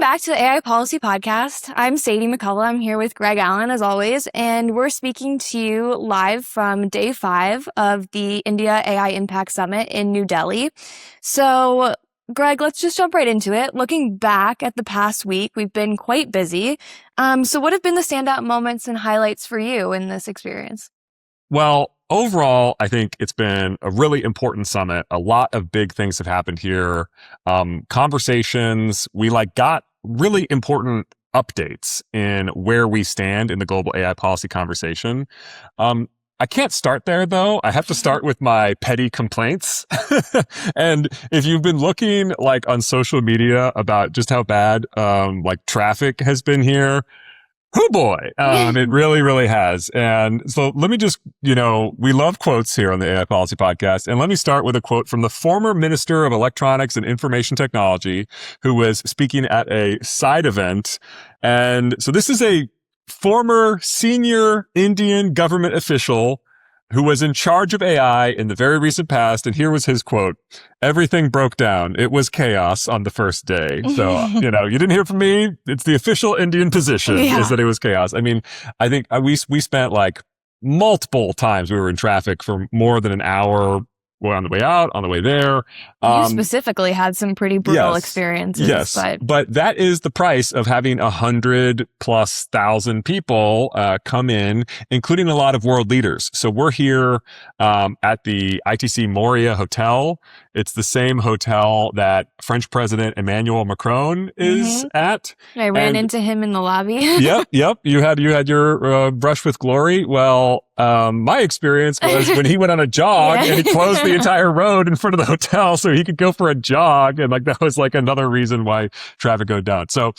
back to the AI Policy Podcast. I'm Sadie McCullough. I'm here with Greg Allen, as always, and we're speaking to you live from day 5 of the India AI Impact Summit in New Delhi. So, Greg, let's just jump right into it. Looking back at the past week, we've been quite busy. So what have been the standout moments and highlights for you in this experience? Well, overall, I think it's been a really important summit. A lot of big things have happened here. Conversations, we got really important updates in where we stand in the global AI policy conversation. I can't start there though. I have to start with my petty complaints. And if you've been looking on social media about just how bad traffic has been here, oh boy, it really, really has. And so let me just, we love quotes here on the AI Policy Podcast. And let me start with a quote from the former Minister of Electronics and Information Technology, who was speaking at a side event. And so this is a former senior Indian government official who was in charge of AI in the very recent past. And here was his quote: "Everything broke down. It was chaos on the first day." So, you didn't hear from me. It's the official Indian position is that it was chaos. I mean, I think we spent multiple times we were in traffic for more than an hour. We're on the way out, on the way there. You specifically had some pretty brutal experiences. Yes, but that is the price of having 100,000+ people come in, including a lot of world leaders. So we're here at the ITC Moria Hotel. It's the same hotel that French President Emmanuel Macron is at. I ran into him in the lobby. Yep. You had your brush with glory. Well, my experience was when he went on a jog and he closed the entire road in front of the hotel so he could go for a jog. And that was another reason why traffic go down. So,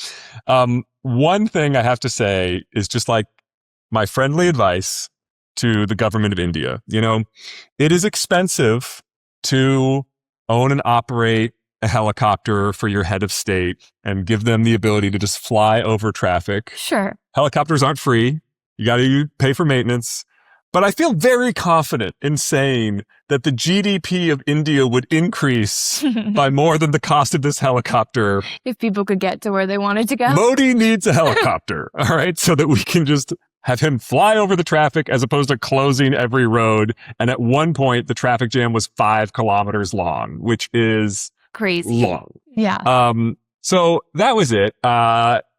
one thing I have to say is just my friendly advice to the government of India. It is expensive to own and operate a helicopter for your head of state and give them the ability to just fly over traffic. Sure. Helicopters aren't free. You got to pay for maintenance. But I feel very confident in saying that the GDP of India would increase by more than the cost of this helicopter. If people could get to where they wanted to go. Modi needs a helicopter, all right, so that we can just have him fly over the traffic as opposed to closing every road. And at one point, the traffic jam was 5 kilometers long, which is crazy long. Yeah. So that was it.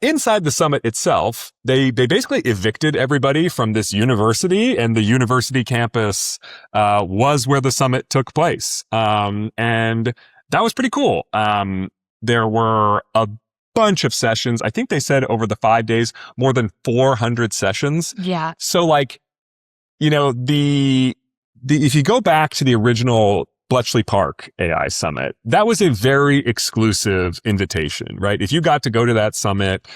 Inside the summit itself, they basically evicted everybody from this university, and the university campus was where the summit took place. And that was pretty cool. There were a bunch of sessions. I think they said over the 5 days, more than 400 sessions. Yeah. So if you go back to the original Bletchley Park AI Summit, that was a very exclusive invitation, right? If you got to go to that summit,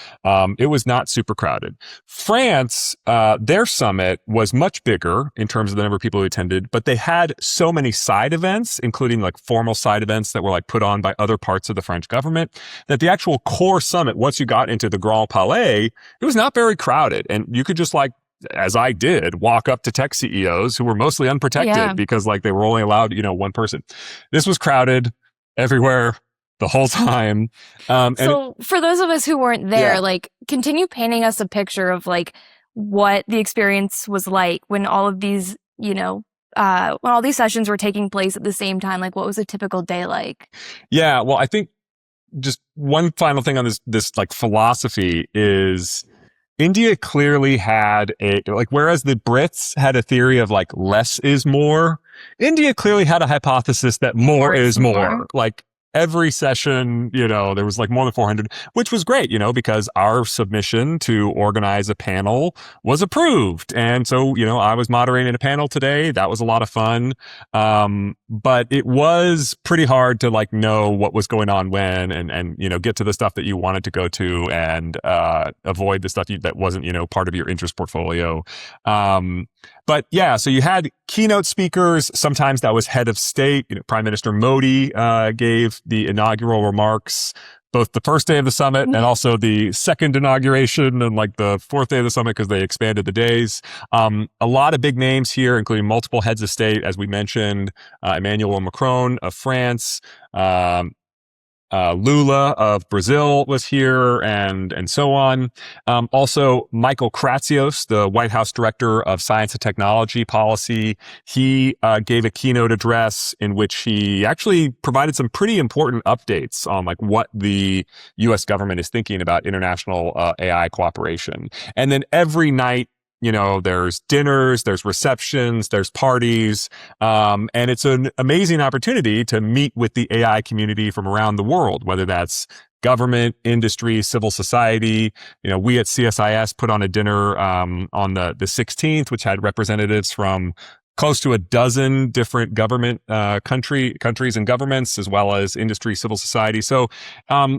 it was not super crowded. France, their summit was much bigger in terms of the number of people who attended, but they had so many side events, including formal side events that were put on by other parts of the French government, that the actual core summit, once you got into the Grand Palais, it was not very crowded. And you could just as I did, walk up to tech CEOs who were mostly unprotected because they were only allowed, one person. This was crowded everywhere the whole time. So for those of us who weren't there, continue painting us a picture of what the experience was like when all of these, when all these sessions were taking place at the same time. What was a typical day like? Yeah, well, I think just one final thing on this philosophy is India clearly had whereas the Brits had a theory of less is more, India clearly had a hypothesis that more is more. Every session, there was more than 400, which was great, because our submission to organize a panel was approved. And so, I was moderating a panel today. That was a lot of fun. But it was pretty hard to know what was going on when and get to the stuff that you wanted to go to and avoid the stuff that wasn't, part of your interest portfolio. But yeah, so you had keynote speakers. Sometimes that was head of state. Prime Minister Modi gave the inaugural remarks both the first day of the summit and also the second inauguration and the fourth day of the summit because they expanded the days. A lot of big names here, including multiple heads of state, as we mentioned, Emmanuel Macron of France, Lula of Brazil was here, and so on. Also, Michael Kratsios, the White House Director of Science and Technology Policy, he gave a keynote address in which he actually provided some pretty important updates on like what the U.S. government is thinking about international AI cooperation. And then every night, there's dinners, there's receptions, there's parties, and it's an amazing opportunity to meet with the AI community from around the world, whether that's government, industry, civil society. We at CSIS put on a dinner on the 16th, which had representatives from close to a dozen different government countries and governments, as well as industry, civil society. So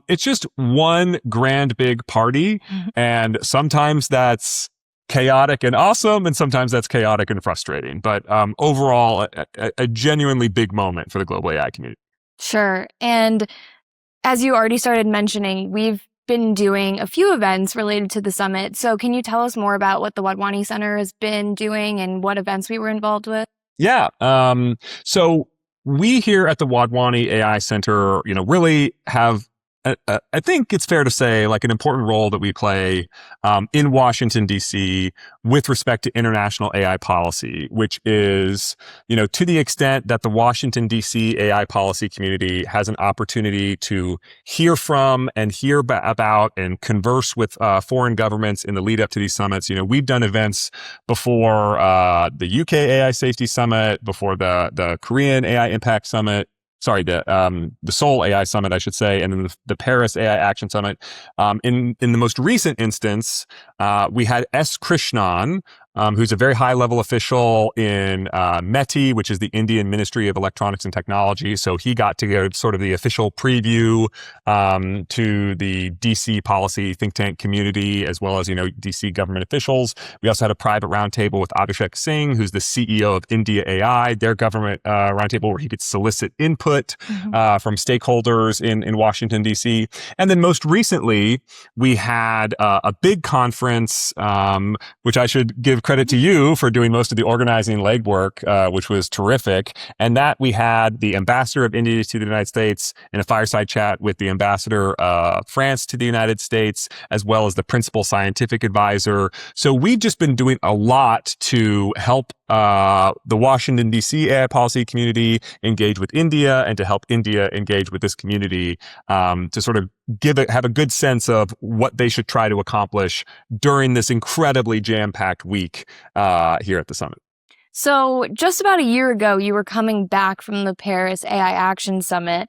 it's just one grand big party, and sometimes that's chaotic and awesome, and sometimes that's chaotic and frustrating. But overall, a genuinely big moment for the global AI community. Sure. And as you already started mentioning, we've been doing a few events related to the summit. So can you tell us more about what the Wadhwani Center has been doing and what events we were involved with? Yeah. So we here at the Wadhwani AI Center, really have I think it's fair to say like an important role that we play in Washington, D.C. with respect to international AI policy, which is, to the extent that the Washington, D.C. AI policy community has an opportunity to hear from and hear about and converse with foreign governments in the lead up to these summits. We've done events before the UK AI Safety Summit, before the Korean AI Impact Summit. Sorry, the Seoul AI Summit, I should say, and then the Paris AI Action Summit. In the most recent instance, we had S. Krishnan, who's a very high-level official in METI, which is the Indian Ministry of Electronics and Technology. So he got to go sort of the official preview to the DC policy think tank community, as well as, DC government officials. We also had a private roundtable with Abhishek Singh, who's the CEO of India AI, their government roundtable where he could solicit input from stakeholders in Washington, D.C. And then most recently, we had a big conference, which I should give credit to you for doing most of the organizing legwork, which was terrific. And that we had the ambassador of India to the United States in a fireside chat with the ambassador of France to the United States, as well as the principal scientific advisor. So we've just been doing a lot to help the Washington, D.C. AI policy community engage with India and to help India engage with this community to sort of have a good sense of what they should try to accomplish during this incredibly jam-packed week here at the summit. So just about a year ago, you were coming back from the Paris AI Action Summit.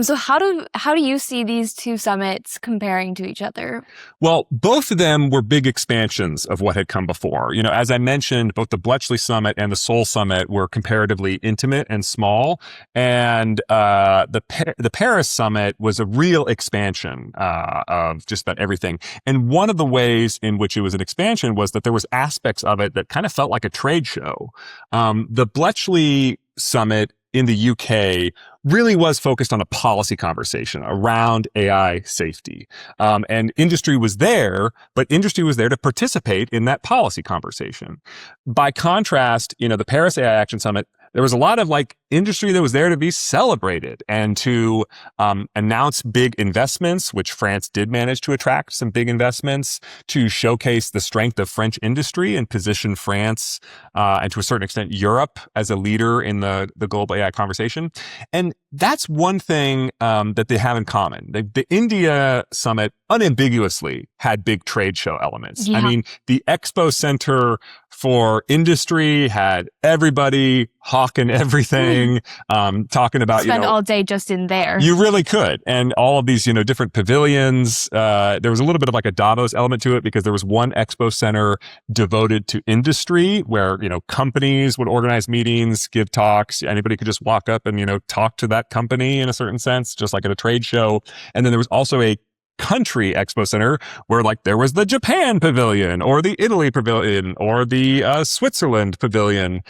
So how do you see these two summits comparing to each other? Well, both of them were big expansions of what had come before. As I mentioned, both the Bletchley Summit and the Seoul Summit were comparatively intimate and small, and the Paris Summit was a real expansion of just about everything. And one of the ways in which it was an expansion was that there was aspects of it that kind of felt like a trade show. The Bletchley Summit in the UK really was focused on a policy conversation around AI safety. And industry was there, but industry was there to participate in that policy conversation. By contrast, the Paris AI Action Summit, there was a lot of industry that was there to be celebrated and to announce big investments, which France did manage to attract some big investments, to showcase the strength of French industry and position France and to a certain extent Europe as a leader in the global AI conversation. And that's one thing that they have in common. The India Summit unambiguously had big trade show elements. Yeah. I mean, the Expo Center for Industry had everybody hawking everything, talking about, spend all day just in there. You really could. And all of these, different pavilions. There was a little bit of a Davos element to it because there was one Expo Center devoted to industry where, companies would organize meetings, give talks. Anybody could just walk up and, talk to that company in a certain sense, just like at a trade show. And then there was also a country expo center where there was the Japan pavilion or the Italy pavilion or the Switzerland pavilion,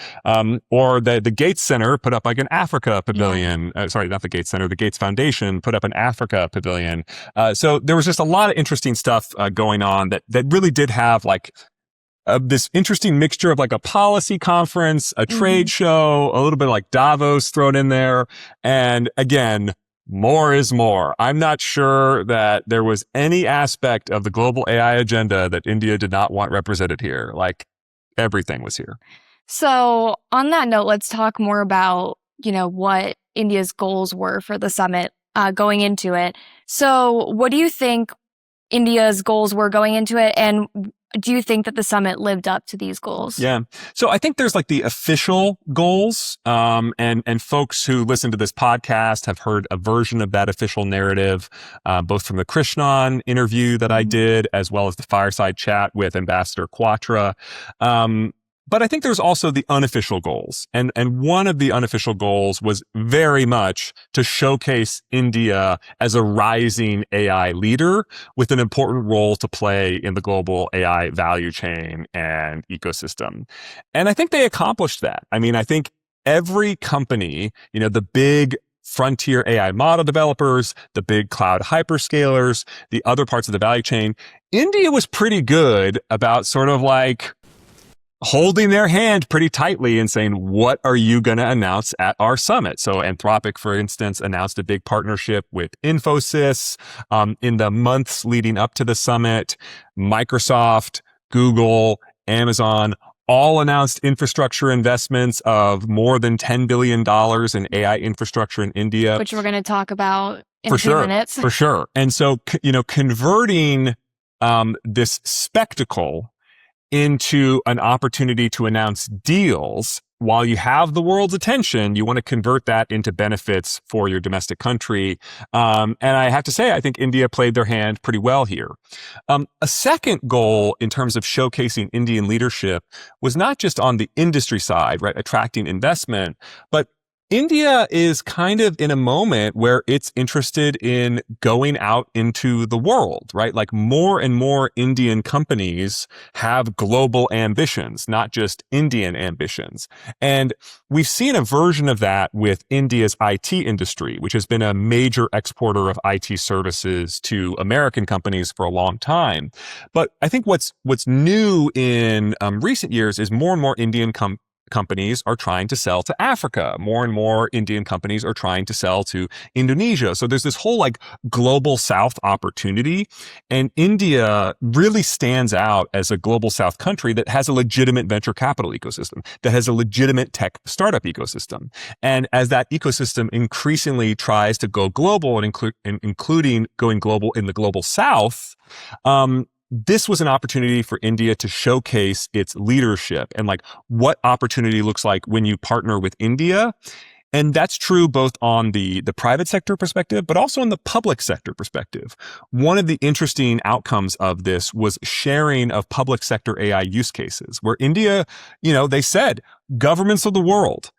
or the Gates Center put up an Africa pavilion. Sorry, not the Gates Center, the Gates Foundation put up an Africa pavilion. So there was just a lot of interesting stuff going on that really did have this interesting mixture of a policy conference, a trade show, a little bit Davos thrown in there. And again, More is more. I'm not sure that there was any aspect of the global AI agenda that India did not want represented here. Like everything was here. So on that note, let's talk more about, what India's goals were for the summit going into it. So what do you think India's goals were going into it? And do you think that the summit lived up to these goals? Yeah. So I think there's like the official goals, and folks who listen to this podcast have heard a version of that official narrative, both from the Krishnan interview that I did, as well as the fireside chat with Ambassador Quatra. But I think there's also the unofficial goals. And one of the unofficial goals was very much to showcase India as a rising AI leader with an important role to play in the global AI value chain and ecosystem. And I think they accomplished that. I mean, I think every company, the big frontier AI model developers, the big cloud hyperscalers, the other parts of the value chain, India was pretty good about sort of like holding their hand pretty tightly and saying, what are you going to announce at our summit? So Anthropic, for instance, announced a big partnership with Infosys in the months leading up to the summit. Microsoft, Google, Amazon all announced infrastructure investments of more than $10 billion in AI infrastructure in India. Which we're going to talk about in a few minutes. For sure. And so, converting this spectacle into an opportunity to announce deals while you have the world's attention, you want to convert that into benefits for your domestic country. And I have to say, I think India played their hand pretty well here. A second goal in terms of showcasing Indian leadership was not just on the industry side, right, attracting investment, but India is kind of in a moment where it's interested in going out into the world, right? Like more and more Indian companies have global ambitions, not just Indian ambitions. And we've seen a version of that with India's IT industry, which has been a major exporter of IT services to American companies for a long time. But I think what's new in recent years is more and more Indian companies are trying to sell to Africa. More and more Indian companies are trying to sell to Indonesia. So there's this whole like global South opportunity. And India really stands out as a global South country that has a legitimate venture capital ecosystem, that has a legitimate tech startup ecosystem. And as that ecosystem increasingly tries to go global and including going global in the global South, this was an opportunity for India to showcase its leadership and like what opportunity looks like when you partner with India. And that's true both on the private sector perspective, but also on the public sector perspective. One of the interesting outcomes of this was sharing of public sector AI use cases where India, they said, governments of the world,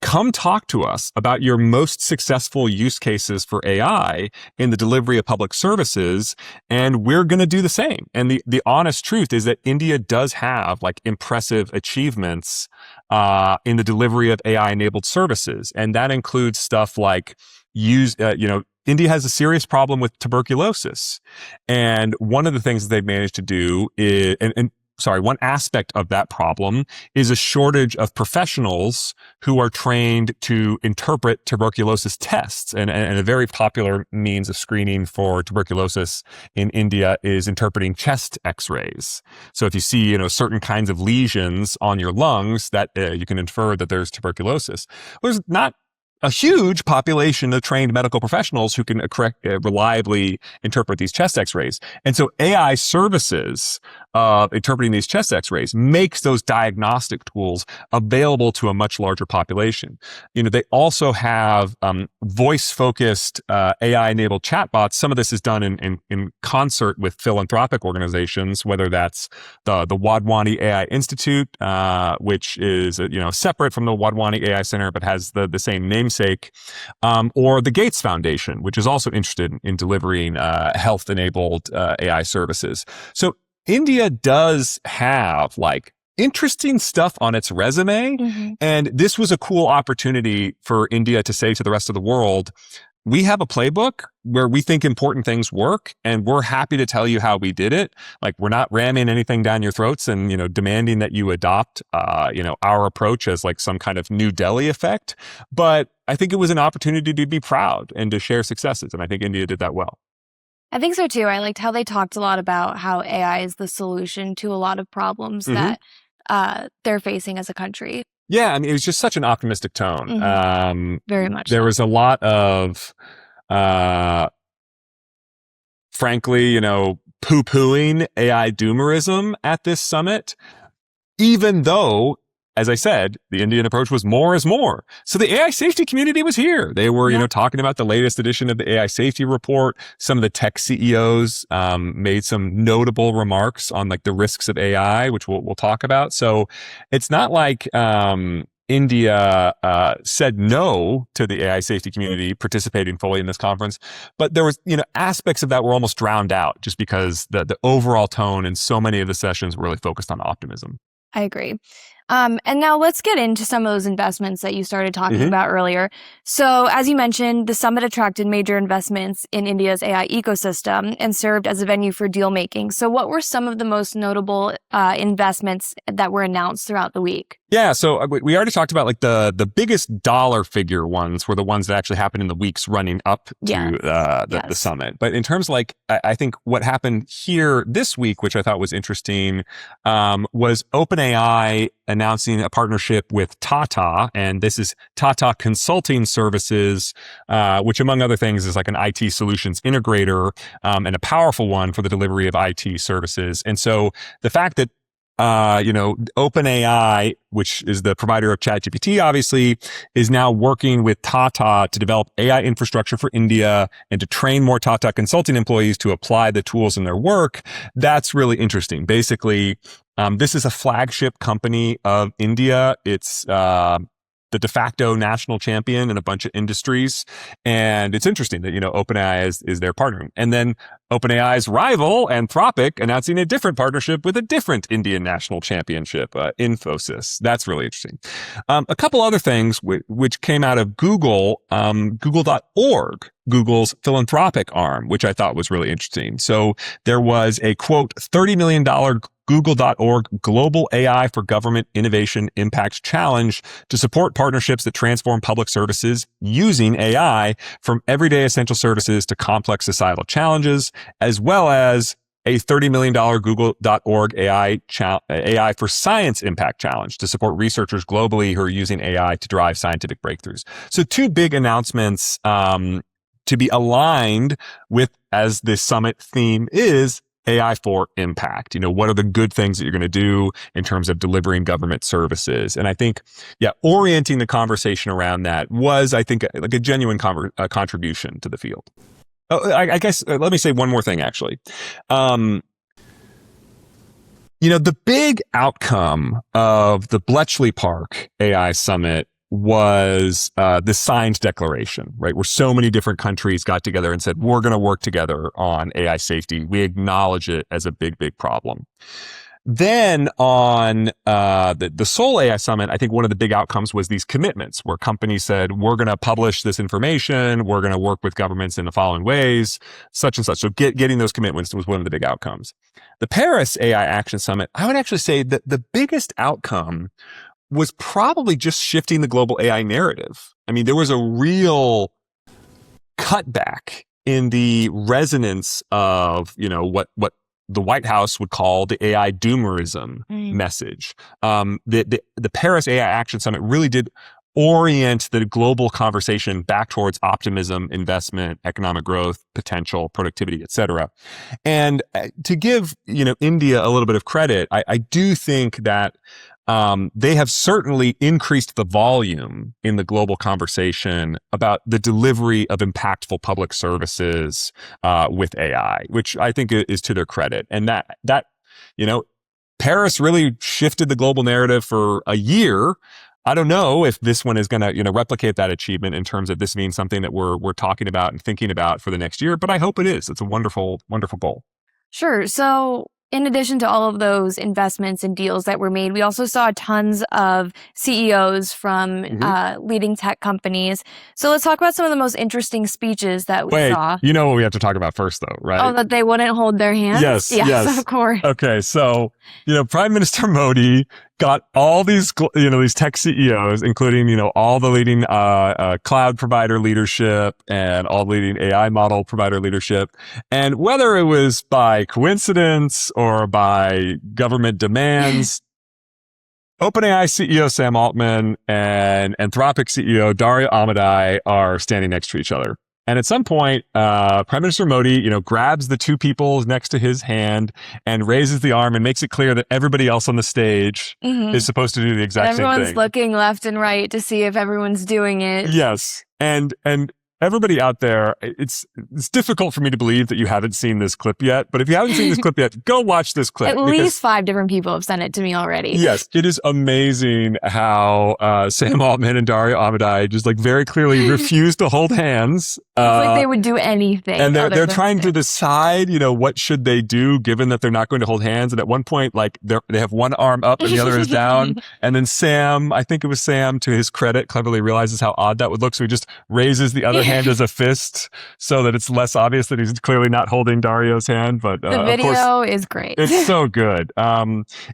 come talk to us about your most successful use cases for AI in the delivery of public services, and we're going to do the same. And the honest truth is that India does have like impressive achievements in the delivery of AI-enabled services, and that includes stuff like India has a serious problem with tuberculosis, and one of the things that they've managed to do is, one aspect of that problem is a shortage of professionals who are trained to interpret tuberculosis tests. And a very popular means of screening for tuberculosis in India is interpreting chest x-rays. So if you see, certain kinds of lesions on your lungs, that you can infer that there's tuberculosis. There's not a huge population of trained medical professionals who can reliably interpret these chest x-rays. And so AI services interpreting these chest x-rays makes those diagnostic tools available to a much larger population. They also have voice-focused AI-enabled chatbots. Some of this is done in concert with philanthropic organizations, whether that's the Wadhwani AI Institute, which is separate from the Wadhwani AI Center, but has the same namesake, or the Gates Foundation, which is also interested in delivering health-enabled AI services. So India does have like interesting stuff on its resume, and this was a cool opportunity for India to say to the rest of the world, we have a playbook where we think important things work, and we're happy to tell you how we did it. Like, we're not ramming anything down your throats and, demanding that you adopt, our approach as like some kind of New Delhi effect. But I think it was an opportunity to be proud and to share successes. And I think India did that well. I think so too. I liked how they talked a lot about how AI is the solution to a lot of problems that they're facing as a country. Yeah, I mean, it was just such an optimistic tone. Very much There so. was a lot of, frankly, poo-pooing AI doomerism at this summit, even though, as I said, the Indian approach was more is more. So the AI safety community was here. They were, talking about the latest edition of the AI safety report. Some of the tech CEOs made some notable remarks on like the risks of AI, which we'll talk about. So it's not like India said no to the AI safety community participating fully in this conference, but there was, aspects of that were almost drowned out just because the overall tone in so many of the sessions were really focused on optimism. I agree. And now let's get into some of those investments that you started talking about earlier. So as you mentioned, the summit attracted major investments in India's AI ecosystem and served as a venue for deal making. So what were some of the most notable investments that were announced throughout the week? Yeah, so we already talked about like the biggest dollar figure ones were the ones that actually happened in the weeks running up to the summit. But in terms of like, I think what happened here this week, which I thought was interesting, was OpenAI announcing a partnership with Tata, and this is Tata Consulting Services, which among other things is like an IT solutions integrator and a powerful one for the delivery of IT services. And so the fact that OpenAI, which is the provider of ChatGPT, obviously, is now working with Tata to develop AI infrastructure for India and to train more Tata Consulting employees to apply the tools in their work. That's really interesting. Basically, this is a flagship company of India. It's the de facto national champion in a bunch of industries. And it's interesting that, OpenAI is their partner. And then OpenAI's rival, Anthropic, announcing a different partnership with a different Indian national championship, Infosys. That's really interesting. A couple other things which came out of Google, Google.org, Google's philanthropic arm, which I thought was really interesting. So there was a, quote, $30 million Google.org Global AI for Government Innovation Impact Challenge to support partnerships that transform public services using AI from everyday essential services to complex societal challenges, as well as a $30 million Google.org AI for Science Impact Challenge to support researchers globally who are using AI to drive scientific breakthroughs. So two big announcements to be aligned with, as this summit theme is, AI for impact. What are the good things that you're going to do in terms of delivering government services? And I think, orienting the conversation around that was, I think, like a genuine contribution to the field. Oh, I guess, let me say one more thing, actually. The big outcome of the Bletchley Park AI Summit was the signed declaration, right? Where so many different countries got together and said, we're going to work together on AI safety. We acknowledge it as a big, big problem. Then on the Seoul AI Summit, I think one of the big outcomes was these commitments where companies said, we're going to publish this information. We're going to work with governments in the following ways, such and such. So getting those commitments was one of the big outcomes. The Paris AI Action Summit, I would actually say that the biggest outcome was probably just shifting the global AI narrative. I mean, there was a real cutback in the resonance of, what the White House would call the AI doomerism message. The Paris AI Action Summit really did orient the global conversation back towards optimism, investment, economic growth, potential, productivity, et cetera. And to give, India a little bit of credit, I do think that they have certainly increased the volume in the global conversation about the delivery of impactful public services with AI, which I think is to their credit. And that Paris really shifted the global narrative for a year. I don't know if this one is going to, replicate that achievement in terms of this being something that we're talking about and thinking about for the next year, but I hope it is. It's a wonderful, wonderful goal. Sure. So in addition to all of those investments and deals that were made, we also saw tons of CEOs from leading tech companies. So let's talk about some of the most interesting speeches that we saw. You know what we have to talk about first, though, right? Oh, that they wouldn't hold their hands? Yes, yes. Of course. Okay, so, Prime Minister Modi got all these, these tech CEOs, including, all the leading cloud provider leadership and all leading AI model provider leadership. And whether it was by coincidence or by government demands, OpenAI CEO Sam Altman and Anthropic CEO Dario Amodei are standing next to each other. And at some point, Prime Minister Modi, grabs the two people next to his hand and raises the arm and makes it clear that everybody else on the stage is supposed to do the exact same thing. Everyone's looking left and right to see if everyone's doing it. Yes. And everybody out there, it's difficult for me to believe that you haven't seen this clip yet. But if you haven't seen this clip yet, go watch this clip. At least 5 different people have sent it to me already. Yes, it is amazing how Sam Altman and Dario Amodei just very clearly refuse to hold hands. It's like they would do anything. And they're trying to decide, what should they do given that they're not going to hold hands. And at one point, they have one arm up and the other is down. And then Sam, I think it was Sam, to his credit, cleverly realizes how odd that would look. So he just raises the other hand as a fist so that it's less obvious that he's clearly not holding Dario's hand. But the video is great. It's so good.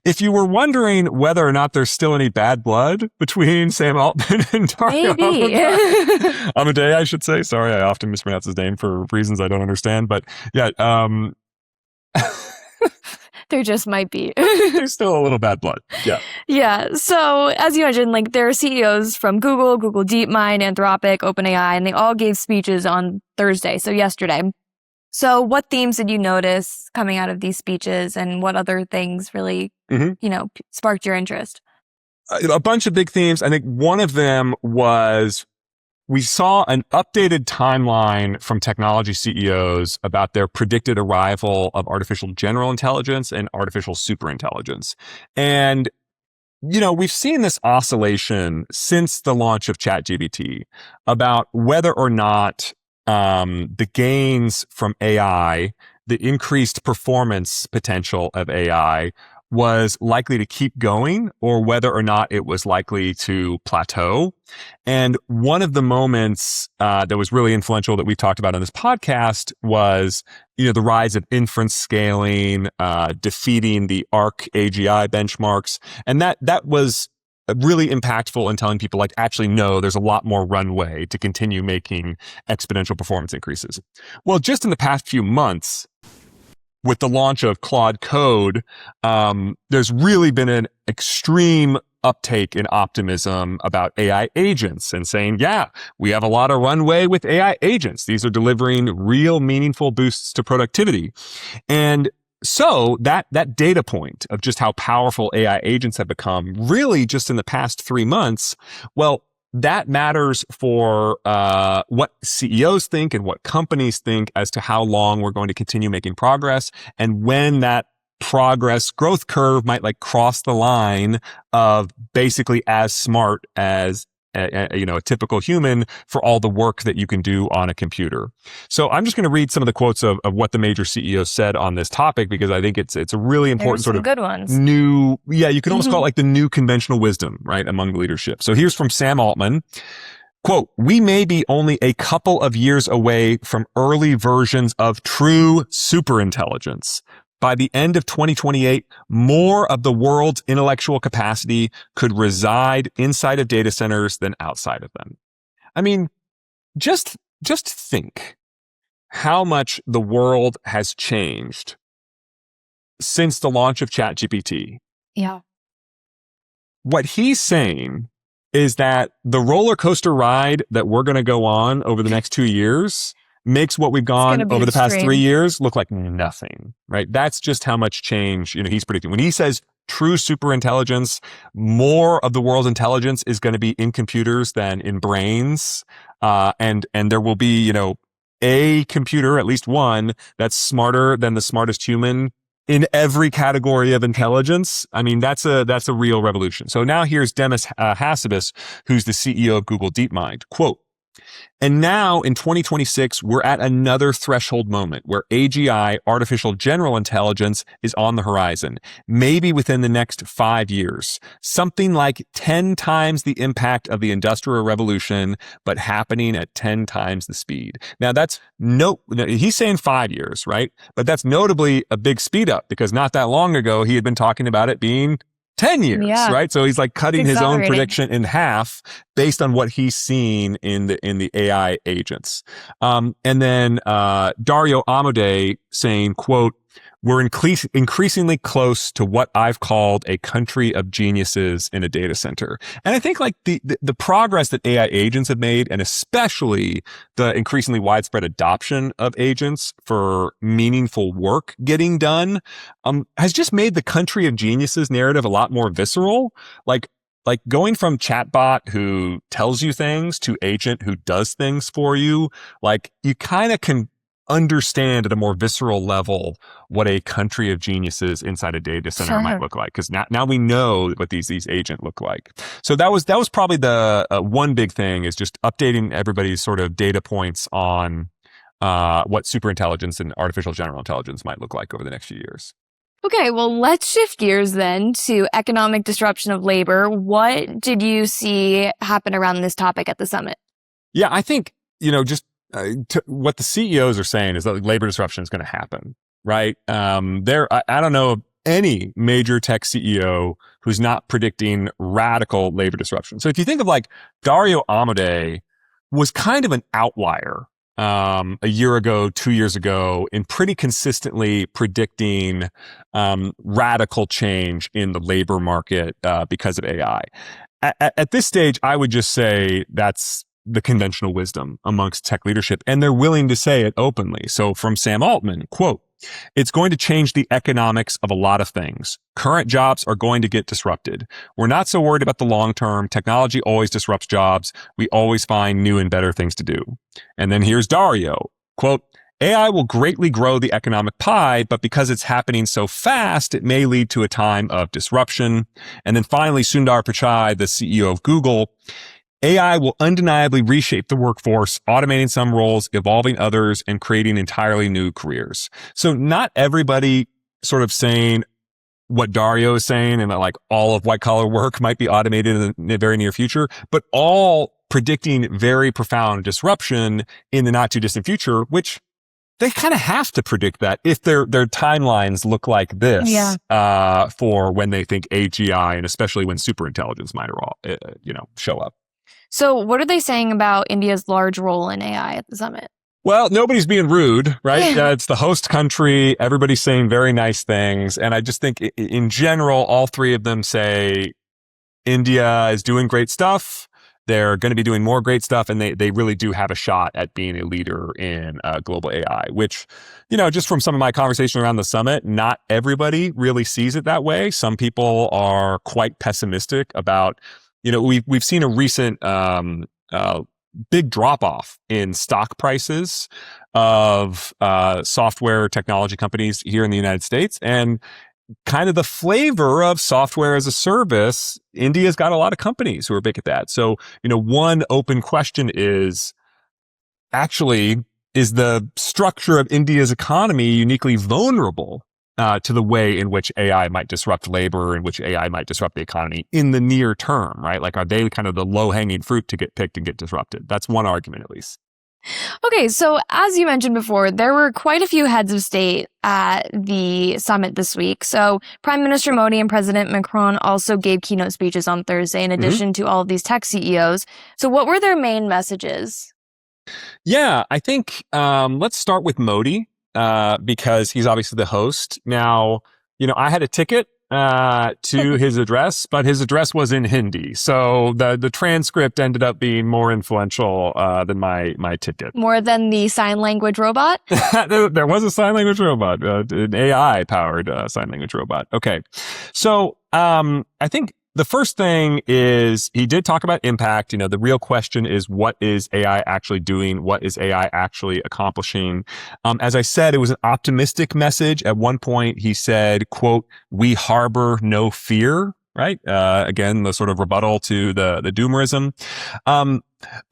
If you were wondering whether or not there's still any bad blood between Sam Altman and Dario Amodei, I should say. Sorry, I often mispronounce his name for reasons I don't understand. But yeah, there just might be. There's still a little bad blood. Yeah. Yeah. So as you mentioned, there are CEOs from Google DeepMind, Anthropic, OpenAI, and they all gave speeches on Thursday, so yesterday. So what themes did you notice coming out of these speeches, and what other things really, sparked your interest? A bunch of big themes. I think one of them was we saw an updated timeline from technology CEOs about their predicted arrival of artificial general intelligence and artificial superintelligence. And, we've seen this oscillation since the launch of ChatGPT about whether or not the gains from AI, the increased performance potential of AI was likely to keep going or whether or not it was likely to plateau. And one of the moments that was really influential that we talked about on this podcast was, the rise of inference scaling, defeating the ARC AGI benchmarks. And that was really impactful in telling people actually, no, there's a lot more runway to continue making exponential performance increases. Well, just in the past few months, with the launch of Claude Code, there's really been an extreme uptake in optimism about AI agents and saying, yeah, we have a lot of runway with AI agents. These are delivering real meaningful boosts to productivity. And so that data point of just how powerful AI agents have become really just in the past 3 months, well, that matters for what CEOs think and what companies think as to how long we're going to continue making progress and when that progress growth curve might cross the line of basically as smart as a typical human for all the work that you can do on a computer. So I'm just going to read some of the quotes of what the major CEOs said on this topic, because I think it's a really important sort of good ones. New, you can almost call it the new conventional wisdom, right, among leadership. So here's from Sam Altman. Quote, we may be only a couple of years away from early versions of true superintelligence. By the end of 2028, more of the world's intellectual capacity could reside inside of data centers than outside of them. I mean, just think how much the world has changed since the launch of ChatGPT. Yeah. What he's saying is that the roller coaster ride that we're going to go on over the next 2 years makes what we've gone over the past 3 years look like nothing, right? That's just how much change, he's predicting. When he says true superintelligence, more of the world's intelligence is going to be in computers than in brains. And there will be, a computer, at least one, that's smarter than the smartest human in every category of intelligence. I mean, that's a real revolution. So now here's Demis Hassabis, who's the CEO of Google DeepMind. Quote, and now in 2026, we're at another threshold moment where AGI, artificial general intelligence, is on the horizon, maybe within the next 5 years. Something like 10 times the impact of the Industrial Revolution, but happening at 10 times the speed. Now he's saying 5 years, right? But that's notably a big speed up because not that long ago, he had been talking about it being 10 years, Yeah. right? So he's like cutting It's his own accelerating. prediction in half based on what he's seen in the AI agents. And then Dario Amodei saying, quote, we're increasingly close to what I've called a country of geniuses in a data center. And I think like the progress that AI agents have made, and especially the increasingly widespread adoption of agents for meaningful work getting done, has just made the country of geniuses narrative a lot more visceral. Like going from chatbot who tells you things to agent who does things for you, like you kind of can understand at a more visceral level what a country of geniuses inside a data center might look like, because now we know what these agents look like. So that was probably the one big thing, is just updating everybody's sort of data points on what superintelligence and artificial general intelligence might look like over the next few years. Okay, well, let's shift gears then to economic disruption of labor. What did you see happen around this topic at the summit? Yeah, I think, just what the CEOs are saying is that labor disruption is going to happen, right? I don't know of any major tech CEO who's not predicting radical labor disruption. So if you think of like Dario Amodei was kind of an outlier a year ago, 2 years ago, in pretty consistently predicting radical change in the labor market because of AI. At this stage, I would just say that's the conventional wisdom amongst tech leadership, and they're willing to say it openly. So from Sam Altman, quote, it's going to change the economics of a lot of things. Current jobs are going to get disrupted. We're not so worried about the long term. Technology always disrupts jobs. We always find new and better things to do. And then here's Dario, quote, AI will greatly grow the economic pie, but because it's happening so fast, it may lead to a time of disruption. And then finally, Sundar Pichai, the CEO of Google, AI will undeniably reshape the workforce, automating some roles, evolving others, and creating entirely new careers. So not everybody sort of saying what Dario is saying, and that like all of white collar work might be automated in the very near future, but all predicting very profound disruption in the not too distant future, which they kind of have to predict that if their timelines look like this, for when they think AGI, and especially when superintelligence might show up. So what are they saying about India's large role in AI at the summit? Well, nobody's being rude, right? It's the host country. Everybody's saying very nice things. And I just think in general, all three of them say India is doing great stuff. They're going to be doing more great stuff. And they really do have a shot at being a leader in global AI, which, just from some of my conversation around the summit, not everybody really sees it that way. Some people are quite pessimistic about, we've seen a recent big drop off in stock prices of software technology companies here in the United States, and kind of the flavor of software as a service. India's got a lot of companies who are big at that. So, one open question is actually, is the structure of India's economy uniquely vulnerable to the way in which AI might disrupt labor, in which AI might disrupt the economy in the near term, right? Like, are they kind of the low-hanging fruit to get picked and get disrupted? That's one argument, at least. Okay, so as you mentioned before, there were quite a few heads of state at the summit this week. So Prime Minister Modi and President Macron also gave keynote speeches on Thursday, in addition to all of these tech CEOs. So what were their main messages? Yeah, I think let's start with Modi. Because he's obviously the host. Now, I had a ticket to his address, but his address was in Hindi. So the transcript ended up being more influential than my ticket. More than the sign language robot? There was a sign language robot, an AI-powered sign language robot. Okay. So I think the first thing is he did talk about impact. The real question is, what is AI actually doing? What is AI actually accomplishing? As I said, it was an optimistic message. At one point, he said, quote, we harbor no fear, right? Again, the sort of rebuttal to the doomerism.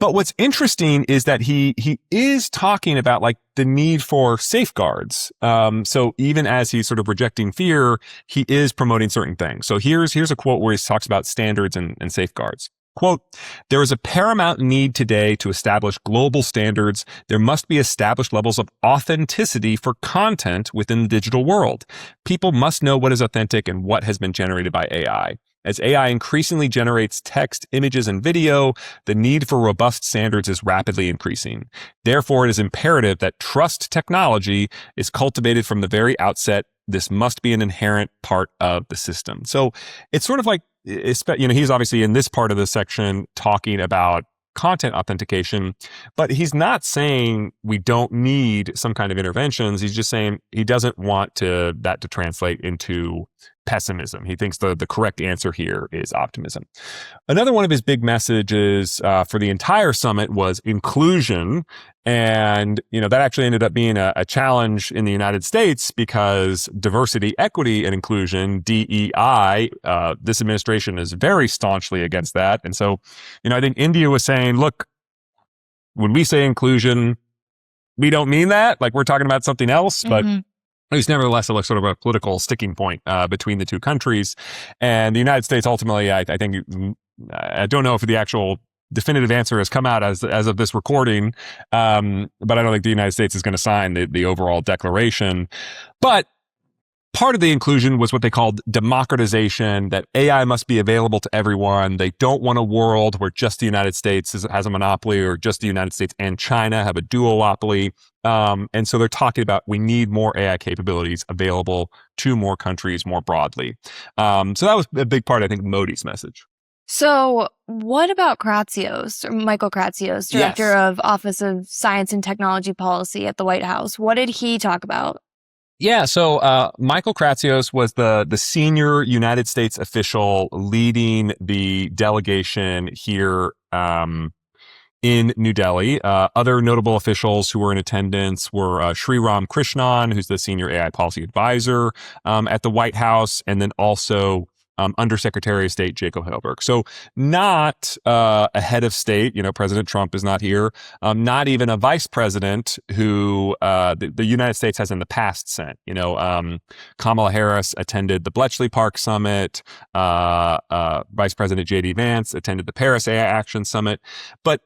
But what's interesting is that he is talking about like the need for safeguards. So even as he's sort of rejecting fear, he is promoting certain things. So here's a quote where he talks about standards and safeguards. Quote, there is a paramount need today to establish global standards. There must be established levels of authenticity for content within the digital world. People must know what is authentic and what has been generated by AI. As AI increasingly generates text, images, and video, the need for robust standards is rapidly increasing. Therefore, it is imperative that trust technology is cultivated from the very outset. This must be an inherent part of the system. So it's sort of like, he's obviously in this part of the section talking about content authentication, but he's not saying we don't need some kind of interventions. He's just saying he doesn't want that to translate into pessimism. He thinks the correct answer here is optimism. Another one of his big messages for the entire summit was inclusion. And, that actually ended up being a challenge in the United States because diversity, equity, and inclusion, DEI, this administration is very staunchly against that. And so, I think India was saying, look, when we say inclusion, we don't mean that. Like, we're talking about something else, but it was nevertheless sort of a political sticking point between the two countries. And the United States ultimately, I think, I don't know if the actual definitive answer has come out as of this recording, but I don't think the United States is going to sign the overall declaration. But part of the inclusion was what they called democratization, that AI must be available to everyone. They don't want a world where just the United States has a monopoly, or just the United States and China have a duopoly. And so they're talking about we need more AI capabilities available to more countries more broadly. So that was a big part, I think, Modi's message. So what about Kratsios, or Michael Kratsios, Director of Office of Science and Technology Policy at the White House? What did he talk about? Yeah, so Michael Kratsios was the senior United States official leading the delegation here in New Delhi. Other notable officials who were in attendance were Sriram Krishnan, who's the senior AI policy advisor at the White House, and then also Undersecretary of State Jacob Hellberg. So not a head of state, President Trump is not here, not even a vice president who the United States has in the past sent. Kamala Harris attended the Bletchley Park Summit, Vice President J.D. Vance attended the Paris AI Action Summit. But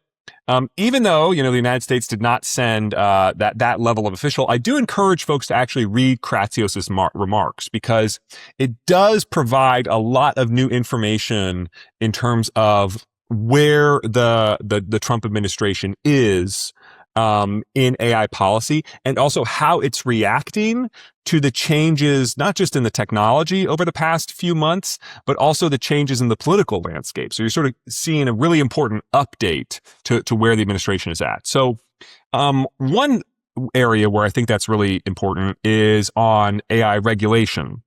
even though, the United States did not send that level of official, I do encourage folks to actually read Kratsios' remarks, because it does provide a lot of new information in terms of where the Trump administration is in AI policy, and also how it's reacting to the changes, not just in the technology over the past few months, but also the changes in the political landscape. So you're sort of seeing a really important update to where the administration is at. So one area where I think that's really important is on AI regulation.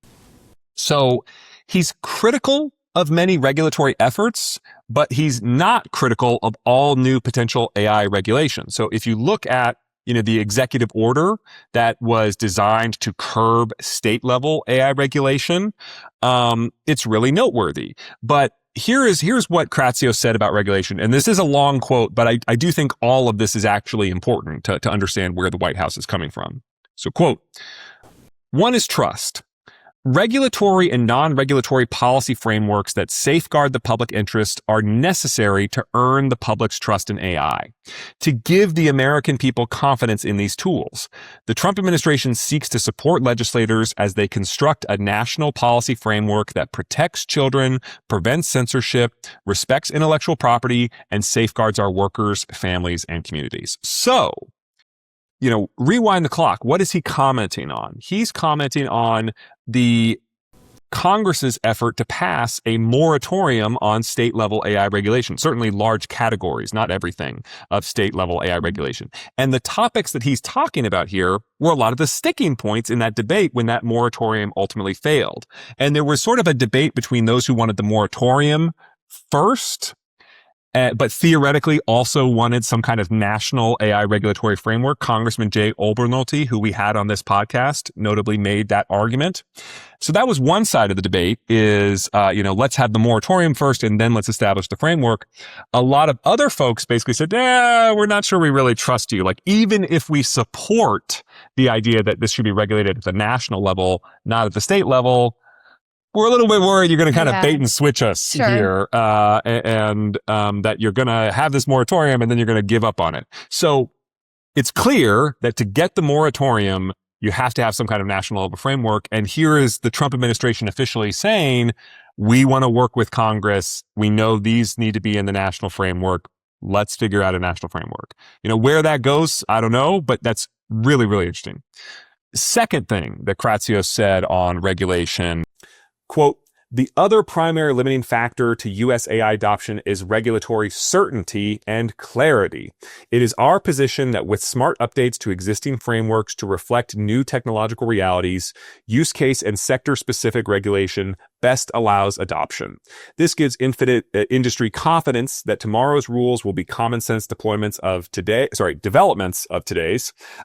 So he's critical of many regulatory efforts, but he's not critical of all new potential AI regulation. So if you look at the executive order that was designed to curb state-level AI regulation, it's really noteworthy. But here's what Kratsios said about regulation, and this is a long quote, but I do think all of this is actually important to understand where the White House is coming from. So, quote, "One is trust. Regulatory and non-regulatory policy frameworks that safeguard the public interest are necessary to earn the public's trust in AI, to give the American people confidence in these tools. The Trump administration seeks to support legislators as they construct a national policy framework that protects children, prevents censorship, respects intellectual property, and safeguards our workers, families, and communities." So, rewind the clock. What is he commenting on? He's commenting on the Congress's effort to pass a moratorium on state-level AI regulation, certainly large categories, not everything, of state-level AI regulation. And the topics that he's talking about here were a lot of the sticking points in that debate when that moratorium ultimately failed. And there was sort of a debate between those who wanted the moratorium first, but theoretically also wanted some kind of national AI regulatory framework. Congressman Jay Obernolte, who we had on this podcast, notably made that argument. So that was one side of the debate is, let's have the moratorium first and then let's establish the framework. A lot of other folks basically said, we're not sure we really trust you. Like, even if we support the idea that this should be regulated at the national level, not at the state level, we're a little bit worried you're going to kind of Yeah. bait and switch us Sure. here, and that you're going to have this moratorium and then you're going to give up on it. So it's clear that to get the moratorium, you have to have some kind of national level framework. And here is the Trump administration officially saying, we want to work with Congress. We know these need to be in the national framework. Let's figure out a national framework. Where that goes, I don't know, but that's really, really interesting. Second thing that Kratsios said on regulation, quote, the other primary limiting factor to U.S. AI adoption is regulatory certainty and clarity. It is our position that with smart updates to existing frameworks to reflect new technological realities, use case and sector-specific regulation best allows adoption. This gives industry confidence that tomorrow's rules will be common sense developments of today's,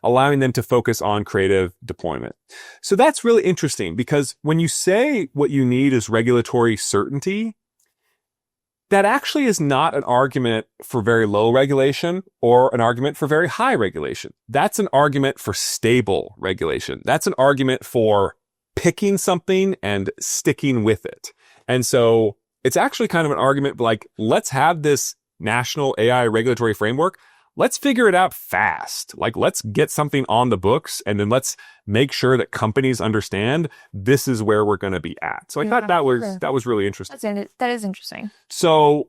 allowing them to focus on creative deployment. So that's really interesting because when you say what you need is regulatory certainty, that actually is not an argument for very low regulation or an argument for very high regulation. That's an argument for stable regulation. That's an argument for picking something and sticking with it. And so it's actually kind of an argument like, let's have this national AI regulatory framework. Let's figure it out fast. Like, let's get something on the books and then let's make sure that companies understand this is where we're going to be at. So I thought that was really interesting. That is interesting. So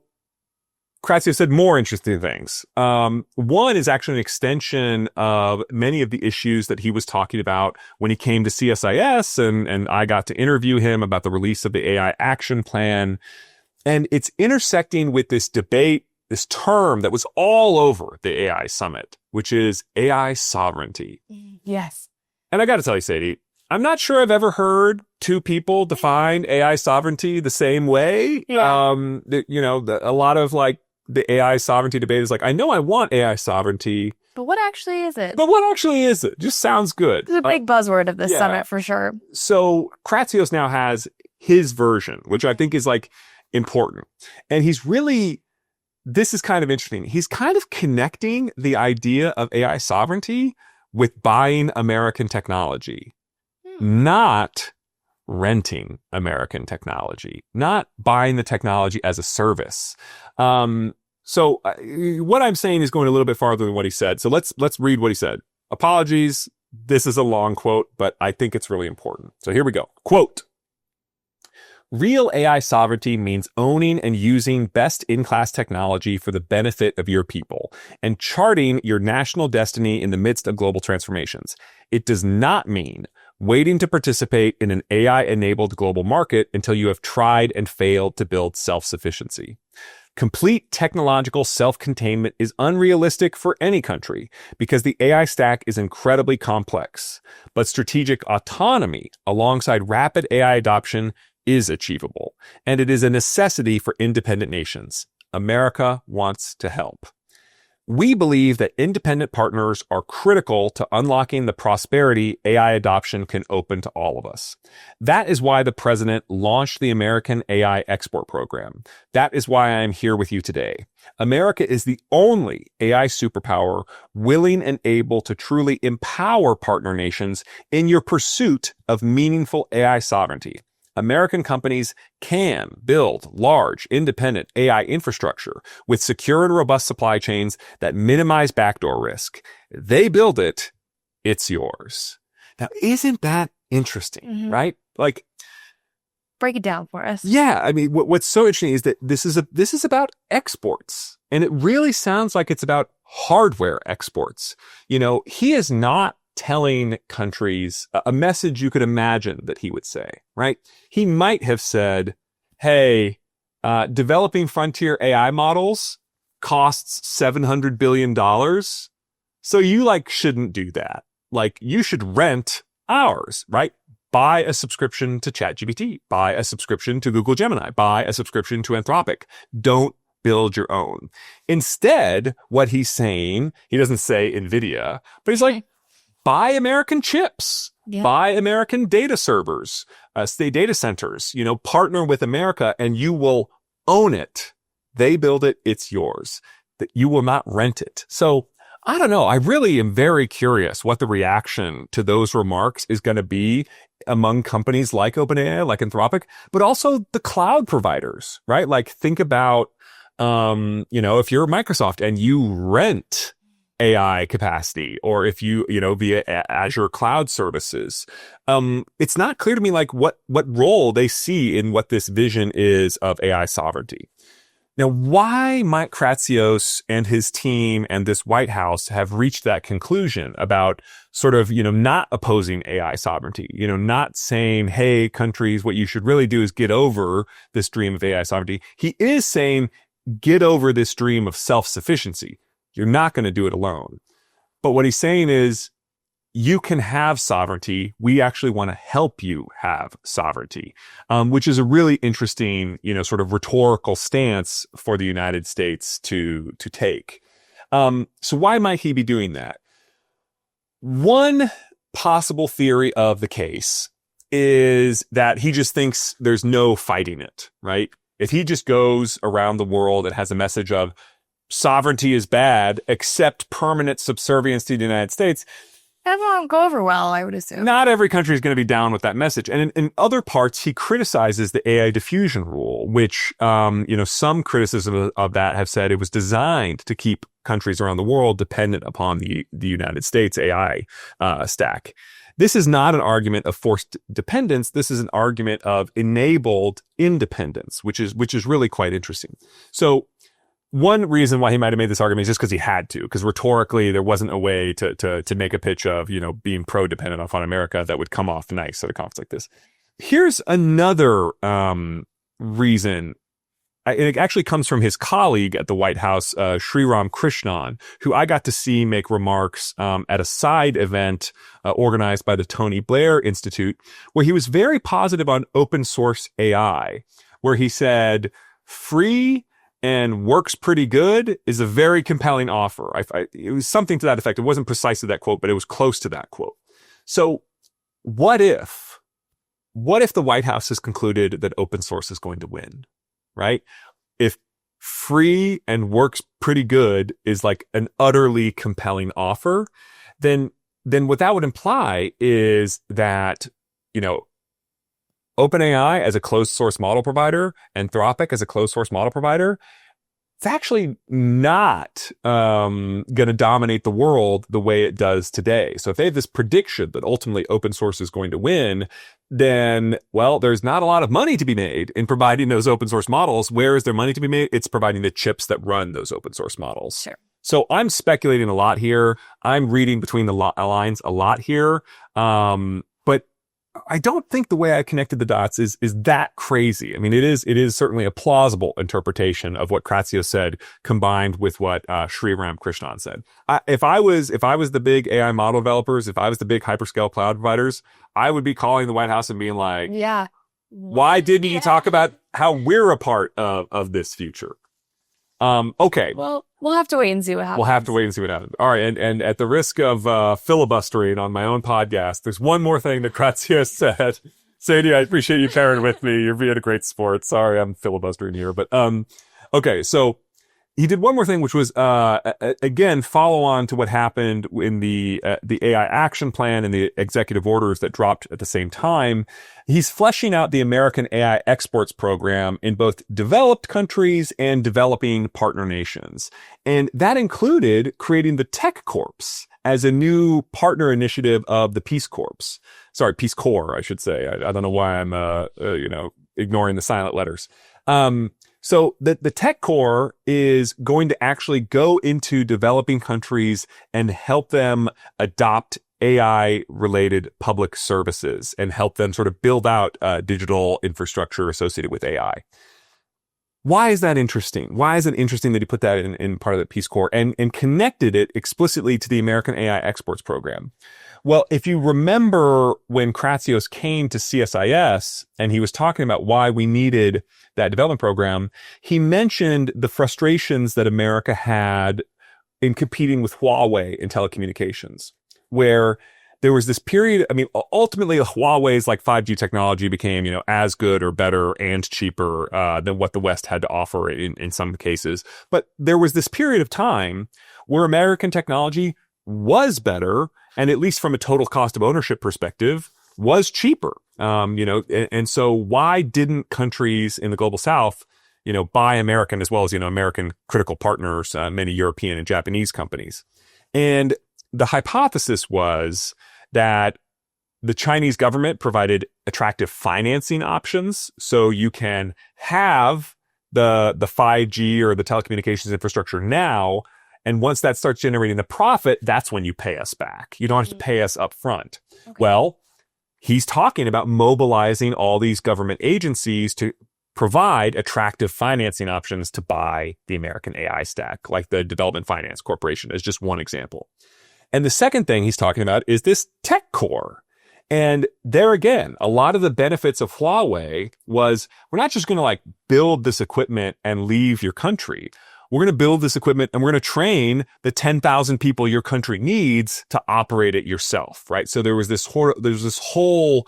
Kratsios said more interesting things. One is actually an extension of many of the issues that he was talking about when he came to CSIS, and I got to interview him about the release of the AI Action Plan. And it's intersecting with this debate, this term that was all over the AI summit, which is AI sovereignty. Yes. And I got to tell you, Sadie, I'm not sure I've ever heard two people define AI sovereignty the same way. Yeah. A lot of like the AI sovereignty debate is like, I know I want AI sovereignty, But what actually is it? Just sounds good. It's a big buzzword of this yeah. summit for sure. So Kratsios now has his version, which I think is like important. And this is kind of interesting. He's kind of connecting the idea of AI sovereignty with buying American technology, not renting American technology, not buying the technology as a service. So what I'm saying is going a little bit farther than what he said. So let's read what he said. Apologies. This is a long quote, but I think it's really important. So here we go. Quote, real AI sovereignty means owning and using best-in-class technology for the benefit of your people and charting your national destiny in the midst of global transformations. It does not mean waiting to participate in an AI-enabled global market until you have tried and failed to build self-sufficiency. Complete technological self-containment is unrealistic for any country because the AI stack is incredibly complex. But strategic autonomy alongside rapid AI adoption is achievable, and it is a necessity for independent nations. America wants to help. We believe that independent partners are critical to unlocking the prosperity AI adoption can open to all of us. That is why the president launched the American AI Export Program. That is why I am here with you today. America is the only AI superpower willing and able to truly empower partner nations in your pursuit of meaningful AI sovereignty. American companies can build large, independent AI infrastructure with secure and robust supply chains that minimize backdoor risk. They build it, it's yours. Now, isn't that interesting, right? Like, break it down for us. Yeah, I mean, what's so interesting is that this is about exports, and it really sounds like it's about hardware exports. He is not telling countries a message you could imagine that he would say, right? He might have said, hey, developing frontier AI models costs $700 billion. So you shouldn't do that. You should rent ours, right? Buy a subscription to ChatGPT, buy a subscription to Google Gemini, buy a subscription to Anthropic. Don't build your own. Instead, what he's saying, he doesn't say NVIDIA, but he's like, buy American chips, buy American data servers, data centers, partner with America and you will own it. They build it. It's yours. That you will not rent it. So I don't know. I really am very curious what the reaction to those remarks is going to be among companies like OpenAI, like Anthropic, but also the cloud providers, right? Like think about, if you're Microsoft and you rent AI capacity, or if via Azure cloud services, it's not clear to me like what role they see in what this vision is of AI sovereignty. Now, why Mike Kratsios and his team and this White House have reached that conclusion about sort of, not opposing AI sovereignty, not saying, hey, countries, what you should really do is get over this dream of AI sovereignty. He is saying, get over this dream of self-sufficiency. You're not going to do it alone. But what he's saying is, you can have sovereignty. We actually want to help you have sovereignty, which is a really interesting, sort of rhetorical stance for the United States to take. So why might he be doing that? One possible theory of the case is that he just thinks there's no fighting it, right? If he just goes around the world and has a message of sovereignty is bad, except permanent subservience to the United States, That won't go over well, I would assume. not every country is going to be down with that message. And in other parts, he criticizes the AI diffusion rule, which, some criticism of that have said it was designed to keep countries around the world dependent upon the United States AI stack. This is not an argument of forced dependence. This is an argument of enabled independence, which is really quite interesting. So one reason why he might have made this argument is just because he had to, because rhetorically there wasn't a way to make a pitch of, being pro-dependent upon America that would come off nice at a conference like this. Here's another reason. It actually comes from his colleague at the White House, Sriram Krishnan, who I got to see make remarks at a side event organized by the Tony Blair Institute, where he was very positive on open source AI, where he said, free and works pretty good is a very compelling offer. It was something to that effect. It wasn't precisely that quote, but it was close to that quote. So what if the White House has concluded that open source is going to win, right? If free and works pretty good is like an utterly compelling offer, then what that would imply is that, OpenAI as a closed source model provider, Anthropic as a closed source model provider, it's actually not going to dominate the world the way it does today. So if they have this prediction that ultimately open source is going to win, then, well, there's not a lot of money to be made in providing those open source models. Where is there money to be made? It's providing the chips that run those open source models. Sure. So I'm speculating a lot here. I'm reading between the lines a lot here. But I don't think the way I connected the dots is that crazy. I mean, it is certainly a plausible interpretation of what Kratsios said, combined with what Sriram Krishnan said. If I was the big AI model developers, if I was the big hyperscale cloud providers, I would be calling the White House and being like, yeah, why didn't you talk about how we're a part of this future? Okay. Well, we'll have to wait and see what happens. We'll have to wait and see what happens. All right. And at the risk of filibustering on my own podcast, there's one more thing that Kratsios said. Sadie, I appreciate you pairing with me. You're being a great sport. Sorry, I'm filibustering here. But okay. So he did one more thing, which was, again, follow on to what happened in the AI action plan and the executive orders that dropped at the same time. He's fleshing out the American AI exports program in both developed countries and developing partner nations. And that included creating the Tech Corps as a new partner initiative of the Peace Corps. Sorry, Peace Corps, I should say. I don't know why I'm, ignoring the silent letters. So the Tech Corps is going to actually go into developing countries and help them adopt AI-related public services and help them sort of build out digital infrastructure associated with AI. Why is that interesting? Why is it interesting that he put that in part of the Peace Corps and connected it explicitly to the American AI exports program? Well, if you remember when Kratsios came to CSIS and he was talking about why we needed that development program, he mentioned the frustrations that America had in competing with Huawei in telecommunications, where there was this period. I mean, ultimately, Huawei's like 5G technology became, as good or better and cheaper than what the West had to offer in some cases. But there was this period of time where American technology was better, and at least from a total cost of ownership perspective, was cheaper. And so why didn't countries in the global South, buy American as well as, American critical partners, many European and Japanese companies? And the hypothesis was that the Chinese government provided attractive financing options, so you can have the 5G or the telecommunications infrastructure now, and once that starts generating the profit, that's when you pay us back. You don't have to pay us up front. Okay. Well, he's talking about mobilizing all these government agencies to provide attractive financing options to buy the American AI stack, like the Development Finance Corporation is just one example. And the second thing he's talking about is this tech core. And there again, a lot of the benefits of Huawei was, we're not just going to like build this equipment and leave your country. We're going to build this equipment and we're going to train the 10,000 people your country needs to operate it yourself, right? So there's this whole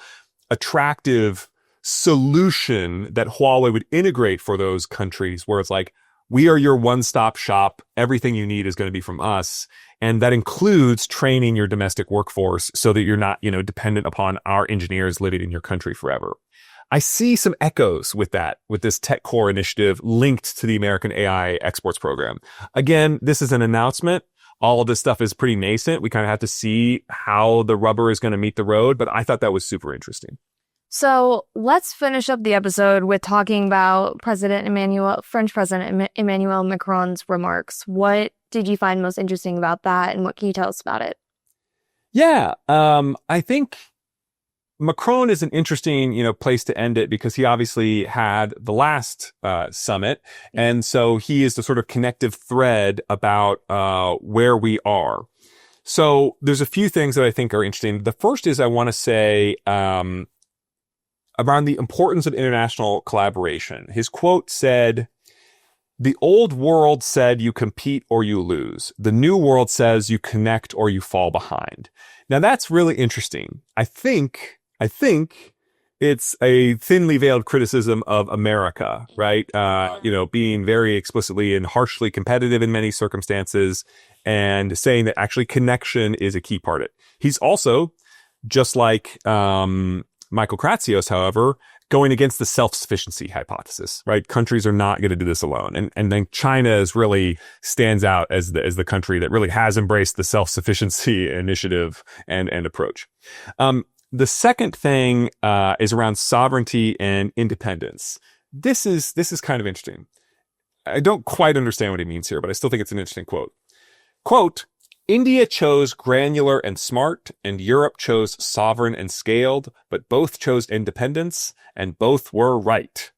attractive solution that Huawei would integrate for those countries where it's like, we are your one-stop shop. Everything you need is going to be from us. And that includes training your domestic workforce so that you're not, dependent upon our engineers living in your country forever. I see some echoes with that, with this Tech Core initiative linked to the American AI Exports Program. Again, this is an announcement. All of this stuff is pretty nascent. We kind of have to see how the rubber is going to meet the road, but I thought that was super interesting. So let's finish up the episode with talking about French President Emmanuel Macron's remarks. What did you find most interesting about that, and what can you tell us about it? Yeah, I think Macron is an interesting, place to end it because he obviously had the last summit, and so he is the sort of connective thread about where we are. So there's a few things that I think are interesting. The first is I want to say around the importance of international collaboration. His quote said, "The old world said you compete or you lose. The new world says you connect or you fall behind." Now that's really interesting. I think it's a thinly veiled criticism of America, right? Being very explicitly and harshly competitive in many circumstances and saying that actually connection is a key part of it. He's also, just like Michael Kratzios, however, going against the self-sufficiency hypothesis, right? Countries are not going to do this alone. And then China really stands out as the country that really has embraced the self-sufficiency initiative and approach. The second thing is around sovereignty and independence. This is kind of interesting. I don't quite understand what he means here, but I still think it's an interesting quote. Quote, "India chose granular and smart, and Europe chose sovereign and scaled, but both chose independence, and both were right."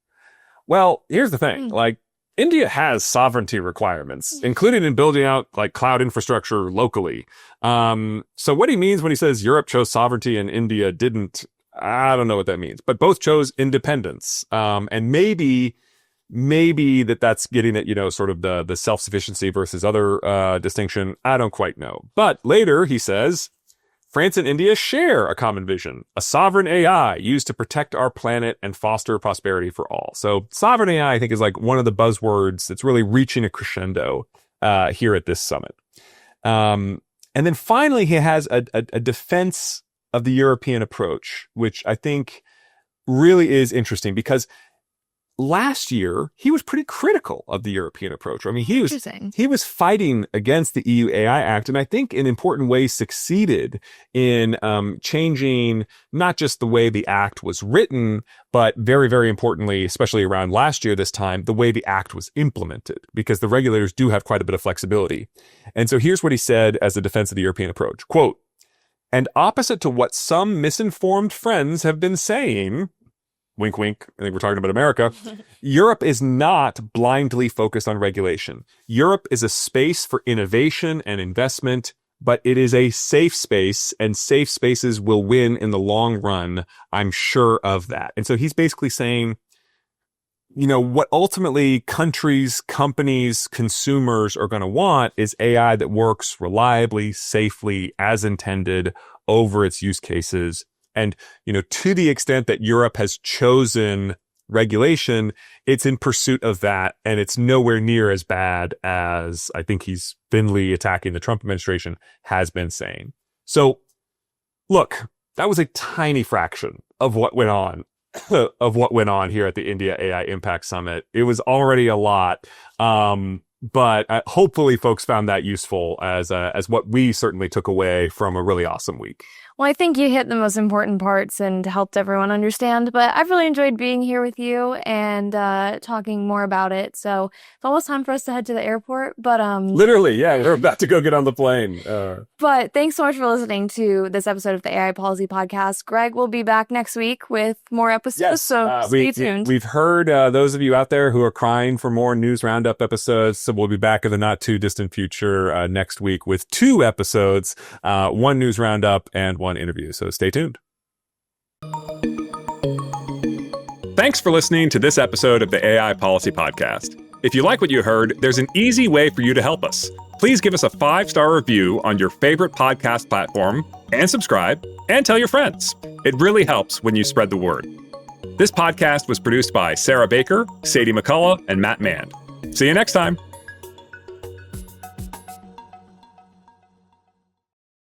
Well, here's the thing. Like, India has sovereignty requirements, including in building out like cloud infrastructure locally. So what he means when he says Europe chose sovereignty and India didn't, I don't know what that means, but both chose independence. And maybe that's getting at, sort of the self-sufficiency versus other distinction. I don't quite know. But later he says, France and India share a common vision, a sovereign AI used to protect our planet and foster prosperity for all. So sovereign AI, I think, is like one of the buzzwords that's really reaching a crescendo here at this summit. And then finally, he has a defense of the European approach, which I think really is interesting because last year, he was pretty critical of the European approach. I mean, he was fighting against the EU AI Act, and I think in important ways succeeded in changing not just the way the act was written, but very, very importantly, especially around last year this time, the way the act was implemented, because the regulators do have quite a bit of flexibility. And so here's what he said as a defense of the European approach. Quote, "And opposite to what some misinformed friends have been saying," wink, wink, I think we're talking about America, "Europe is not blindly focused on regulation. Europe is a space for innovation and investment, but it is a safe space, and safe spaces will win in the long run. I'm sure of that." And so he's basically saying, what ultimately countries, companies, consumers are going to want is AI that works reliably, safely, as intended, over its use cases. And, to the extent that Europe has chosen regulation, it's in pursuit of that. And it's nowhere near as bad as I think Finley attacking the Trump administration has been saying. So look, that was a tiny fraction of what went on here at the India AI Impact Summit. It was already a lot. But hopefully folks found that useful as what we certainly took away from a really awesome week. Well, I think you hit the most important parts and helped everyone understand, but I've really enjoyed being here with you and talking more about it. So it's almost time for us to head to the airport, but literally, yeah, we're about to go get on the plane. But thanks so much for listening to this episode of the AI Policy Podcast. Greg will be back next week with more episodes, yes, so stay tuned. We've heard those of you out there who are crying for more News Roundup episodes, so we'll be back in the not too distant future next week with 2 episodes, 1 News Roundup and 1 interview. So stay tuned. Thanks for listening to this episode of the AI Policy Podcast. If you like what you heard, there's an easy way for you to help us. Please give us a 5-star review on your favorite podcast platform and subscribe and tell your friends. It really helps when you spread the word. This podcast was produced by Sarah Baker, Sadie McCullough, and Matt Mand. See you next time.